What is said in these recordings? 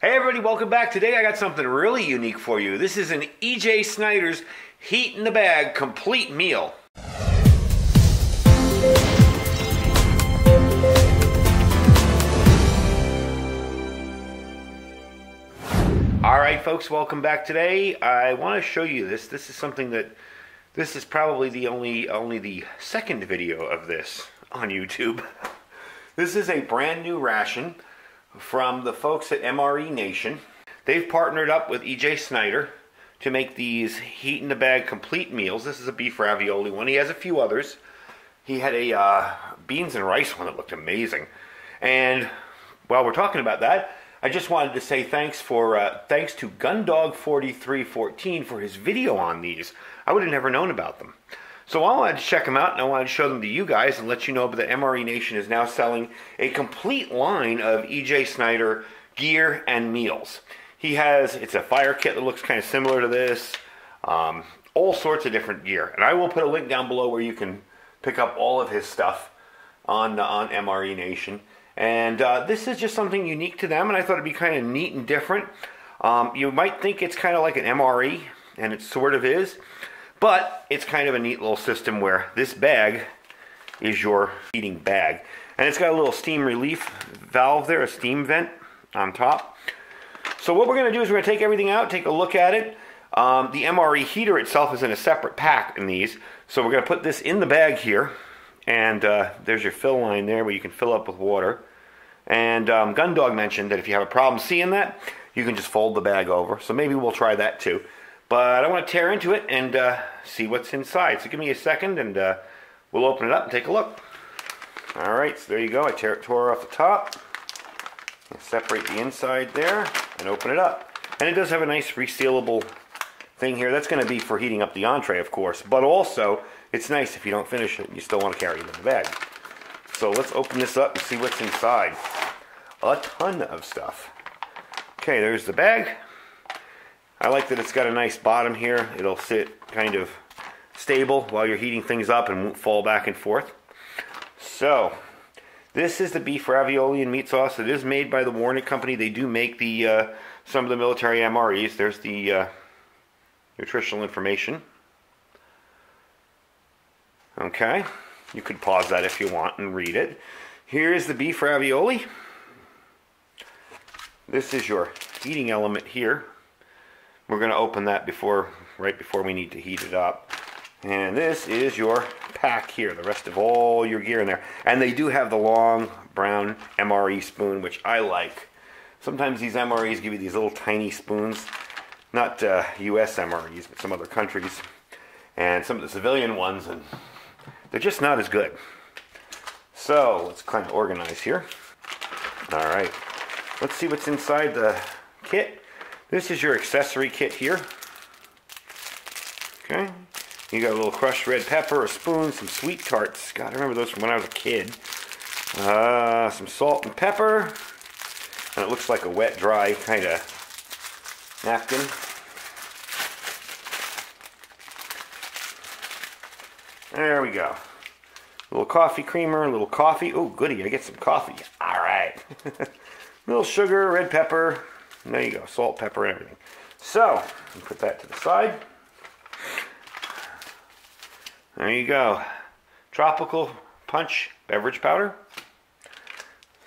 Hey everybody, welcome back. Today I got something really unique for you. This is an E.J. Snyder's Heat in the Bag Complete Meal. Alright folks, welcome back. Today I want to show you this. This is something that, this is probably the only the second video of this on YouTube. This is a brand new ration from the folks at MRE Nation. They've partnered up with E.J. Snyder to make these Heat in the Bag Complete Meals. This is a beef ravioli one. He has a few others. He had a beans and rice one that looked amazing. And while we're talking about that, I just wanted to say thanks to Gundog4314 for his video on these. I would have never known about them. So I wanted to check them out, and I wanted to show them to you guys and let you know that MRE Nation is now selling a complete line of E.J. Snyder gear and meals. He has, it's a fire kit that looks kind of similar to this, all sorts of different gear. And I will put a link down below where you can pick up all of his stuff on MRE Nation. And this is just something unique to them, and I thought it'd be kind of neat and different. You might think it's kind of like an MRE, and it sort of is. But it's kind of a neat little system where this bag is your heating bag. And it's got a little steam relief valve there, a steam vent on top. So what we're going to do is we're going to take everything out, take a look at it. The MRE heater itself is in a separate pack in these. So we're going to put this in the bag here. And there's your fill line there where you can fill up with water. And Gundog mentioned that if you have a problem seeing that, you can just fold the bag over. So maybe we'll try that too. But I want to tear into it and see what's inside. So give me a second and we'll open it up and take a look. Alright, so there you go. I tore off the top. And separate the inside there and open it up. And it does have a nice resealable thing here. That's going to be for heating up the entree, of course. But also, it's nice if you don't finish it and you still want to carry it in the bag. So let's open this up and see what's inside. A ton of stuff. Okay, there's the bag. I like that it's got a nice bottom here. It'll sit kind of stable while you're heating things up and won't fall back and forth. So, this is the beef ravioli and meat sauce. It is made by the Warnick Company. They do make the some of the military MREs. There's the nutritional information. Okay, you could pause that if you want and read it. Here is the beef ravioli. This is your heating element here. We're going to open that right before we need to heat it up. And this is your pack here, the rest of all your gear in there. And they do have the long brown MRE spoon, which I like. Sometimes these MREs give you these little tiny spoons. Not US MREs, but some other countries. And some of the civilian ones, and they're just not as good. So, let's kind of organize here. Alright, let's see what's inside the kit. This is your accessory kit here. Okay. You got a little crushed red pepper, a spoon, some sweet tarts. God, I remember those from when I was a kid. Some salt and pepper. And it looks like a wet, dry kind of napkin. There we go. A little coffee creamer, a little coffee. Oh, goody, I get some coffee. All right. Little sugar, red pepper. And there you go, salt, pepper, and everything. So, put that to the side. There you go. Tropical Punch beverage powder.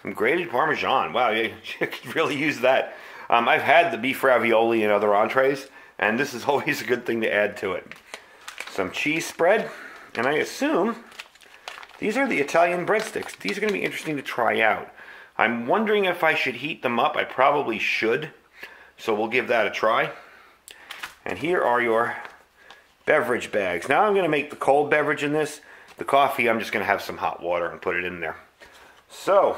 Some grated Parmesan. Wow, you could really use that. I've had the beef ravioli and other entrees, and this is always a good thing to add to it. Some cheese spread, and I assume these are the Italian breadsticks. These are going to be interesting to try out. I'm wondering if I should heat them up. I probably should. So we'll give that a try. And here are your beverage bags. Now I'm going to make the cold beverage in this. The coffee, I'm just going to have some hot water and put it in there. So,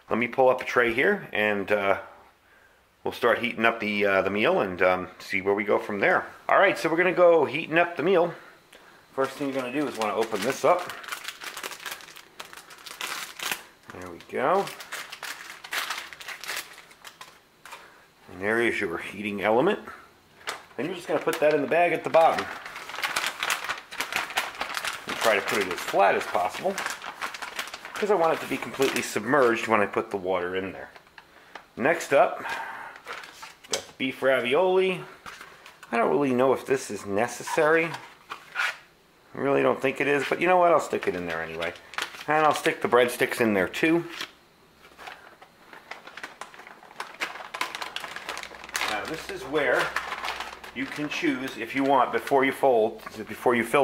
let me pull up a tray here and we'll start heating up the meal and see where we go from there. Alright, so we're going to go heating up the meal. First thing you're going to do is want to open this up. There we go. And there is your heating element. And you're just going to put that in the bag at the bottom. And try to put it as flat as possible, because I want it to be completely submerged when I put the water in there. Next up, got the beef ravioli. I don't really know if this is necessary. I really don't think it is, but you know what? I'll stick it in there anyway. And I'll stick the breadsticks in there too. Now this is where you can choose if you want before you fill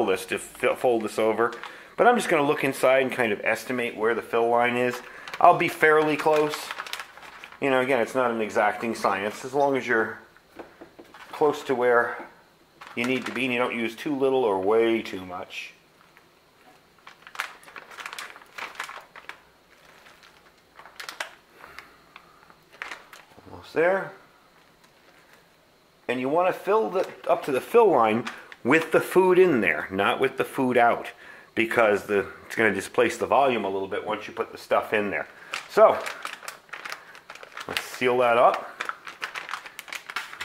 this, to fold this over. But I'm just going to look inside and kind of estimate where the fill line is. I'll be fairly close. You know, again, it's not an exacting science. As long as you're close to where you need to be and you don't use too little or way too much. Almost there. And you want to fill up to the fill line with the food in there, not with the food out, because it's going to displace the volume a little bit once you put the stuff in there. So, let's seal that up.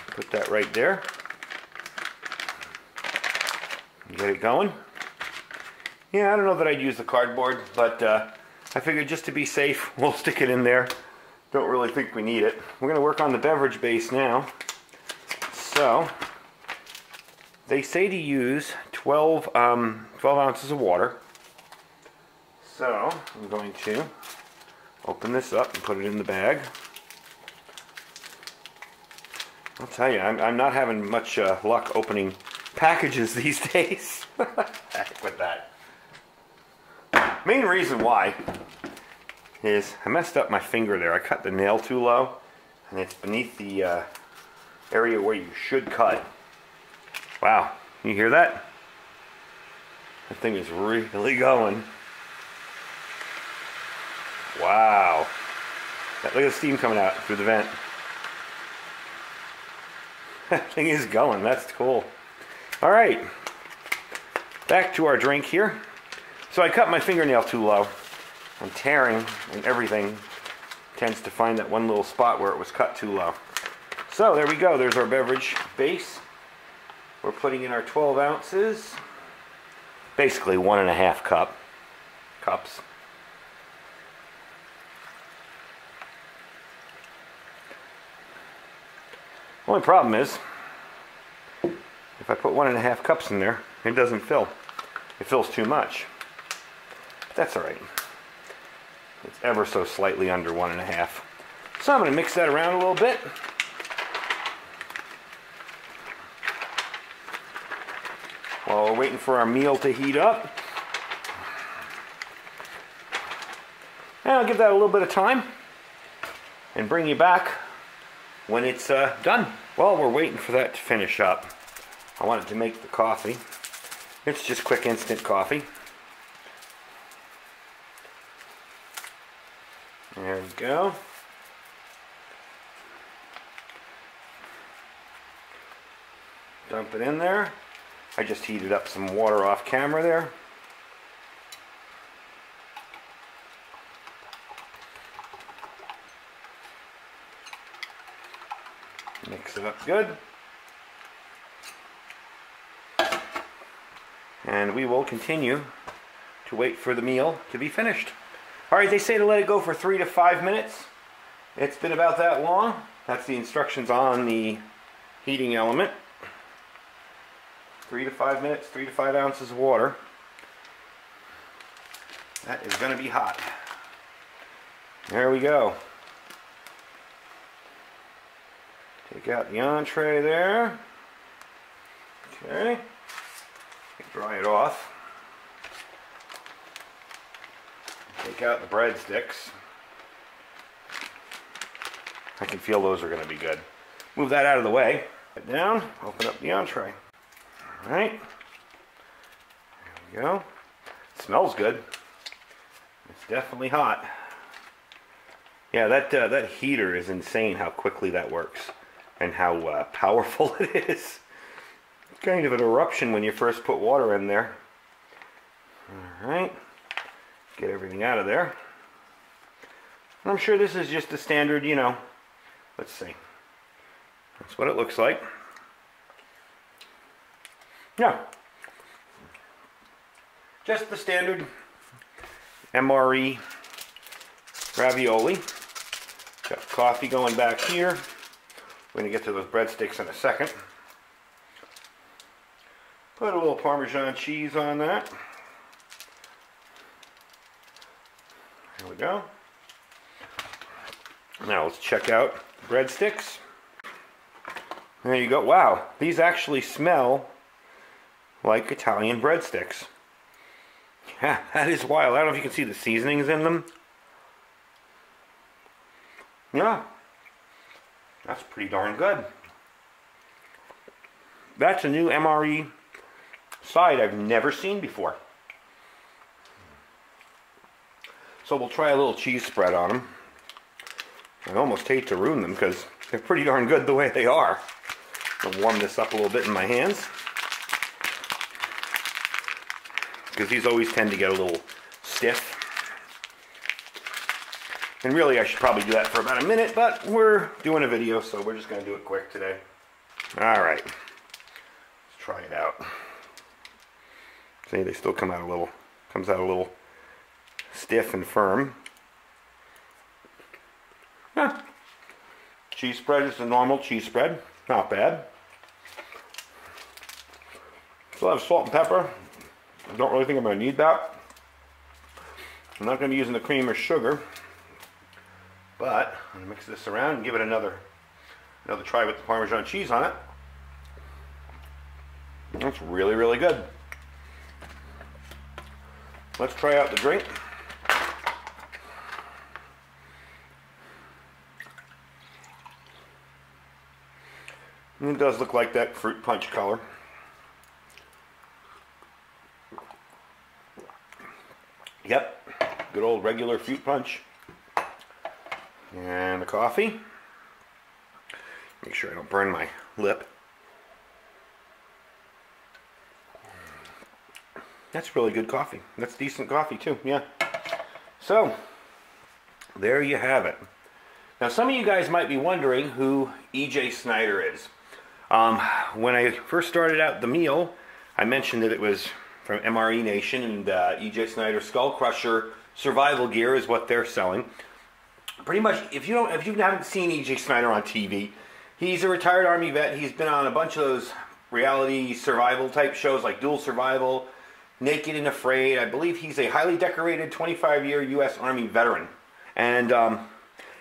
Put that right there. Get it going. Yeah, I don't know that I'd use the cardboard, but I figured just to be safe, we'll stick it in there. Don't really think we need it. We're going to work on the beverage base now. So, they say to use 12 ounces of water. So, I'm going to open this up and put it in the bag. I'll tell you, I'm not having much luck opening packages these days. Heck with that. Main reason why is I messed up my finger there. I cut the nail too low, and it's beneath the area where you should cut. Wow, you hear that? That thing is really going. Wow. Look at the steam coming out through the vent. That thing is going. That's cool. All right. Back to our drink here. So I cut my fingernail too low. I'm tearing and everything tends to find that one little spot where it was cut too low. So there we go. There's our beverage base. We're putting in our 12 ounces. Basically 1.5 cups. Only problem is, if I put 1.5 cups in there, it doesn't fill. It fills too much. But that's all right. It's ever so slightly under 1.5. So I'm going to mix that around a little bit. While we're waiting for our meal to heat up. And I'll give that a little bit of time and bring you back when it's done. While we're waiting for that to finish up, I wanted to make the coffee. It's just quick instant coffee. There we go. Dump it in there. I just heated up some water off camera there. Mix it up good. And we will continue to wait for the meal to be finished. Alright, they say to let it go for 3 to 5 minutes. It's been about that long. That's the instructions on the heating element. 3 to 5 minutes, 3 to 5 ounces of water. That is going to be hot. There we go. Take out the entree there. Okay. Dry it off. Take out the breadsticks. I can feel those are going to be good. Move that out of the way. Put it down. Open up the entree. All right. There we go. It smells good. It's definitely hot. Yeah, that heater is insane how quickly that works and how powerful it is. It's kind of an eruption when you first put water in there. All right. Get everything out of there. And I'm sure this is just the standard, you know. Let's see. That's what it looks like. Yeah. Just the standard MRE ravioli. Got coffee going back here. We're going to get to those breadsticks in a second. Put a little Parmesan cheese on that. There we go. Now let's check out the breadsticks. There you go. Wow, these actually smell like Italian breadsticks. Yeah, that is wild. I don't know if you can see the seasonings in them. Yeah, that's pretty darn good. That's a new MRE side I've never seen before. So we'll try a little cheese spread on them. I almost hate to ruin them because they're pretty darn good the way they are. I'll warm this up a little bit in my hands, because these always tend to get a little stiff. And really I should probably do that for about a minute, but we're doing a video, so we're just going to do it quick today. Alright, let's try it out. See, they still comes out a little stiff and firm. Huh. Cheese spread is a normal cheese spread, not bad. Still have salt and pepper. I don't really think I'm going to need that. I'm not going to be using the cream or sugar, but I'm going to mix this around and give it another try with the Parmesan cheese on it. That's really, really good. Let's try out the drink. And it does look like that fruit punch color. Yep, good old regular fruit punch. And the coffee. Make sure I don't burn my lip. That's really good coffee. That's decent coffee too, yeah. So, there you have it. Now some of you guys might be wondering who E.J. Snyder is. When I first started out the meal, I mentioned that it was from MRE Nation, and E.J. Snyder Skull Crusher survival gear is what they're selling. Pretty much, if you haven't seen E.J. Snyder on TV, he's a retired Army vet. He's been on a bunch of those reality survival type shows like Dual Survival, Naked and Afraid. I believe he's a highly decorated 25-year U.S. Army veteran. And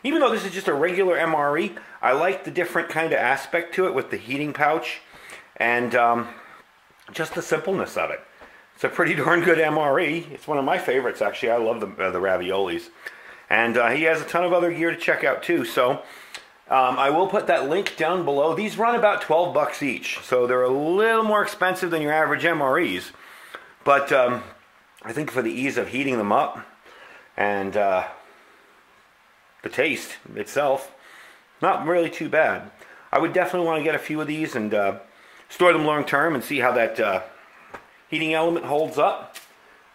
even though this is just a regular MRE, I like the different kind of aspect to it with the heating pouch and just the simpleness of it. It's a pretty darn good MRE. It's one of my favorites, actually. I love the raviolis. And he has a ton of other gear to check out, too. So I will put that link down below. These run about 12 bucks each. So they're a little more expensive than your average MREs. But I think for the ease of heating them up and the taste itself, not really too bad. I would definitely want to get a few of these and store them long term and see how that heating element holds up.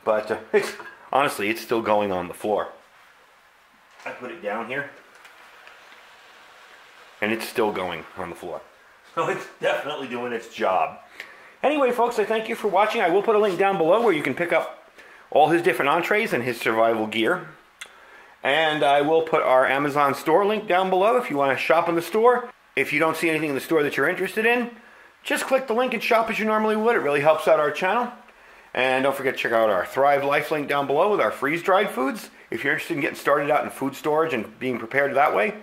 But honestly, it's still going on the floor. I put it down here, and it's still going on the floor. So it's definitely doing its job. Anyway, folks, I thank you for watching. I will put a link down below where you can pick up all his different entrees and his survival gear. And I will put our Amazon store link down below if you want to shop in the store. If you don't see anything in the store that you're interested in, just click the link and shop as you normally would. It really helps out our channel. And don't forget to check out our Thrive Life link down below with our freeze-dried foods. If you're interested in getting started out in food storage and being prepared that way,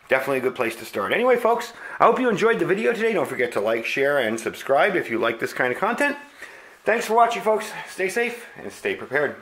definitely a good place to start. Anyway, folks, I hope you enjoyed the video today. Don't forget to like, share, and subscribe if you like this kind of content. Thanks for watching, folks. Stay safe and stay prepared.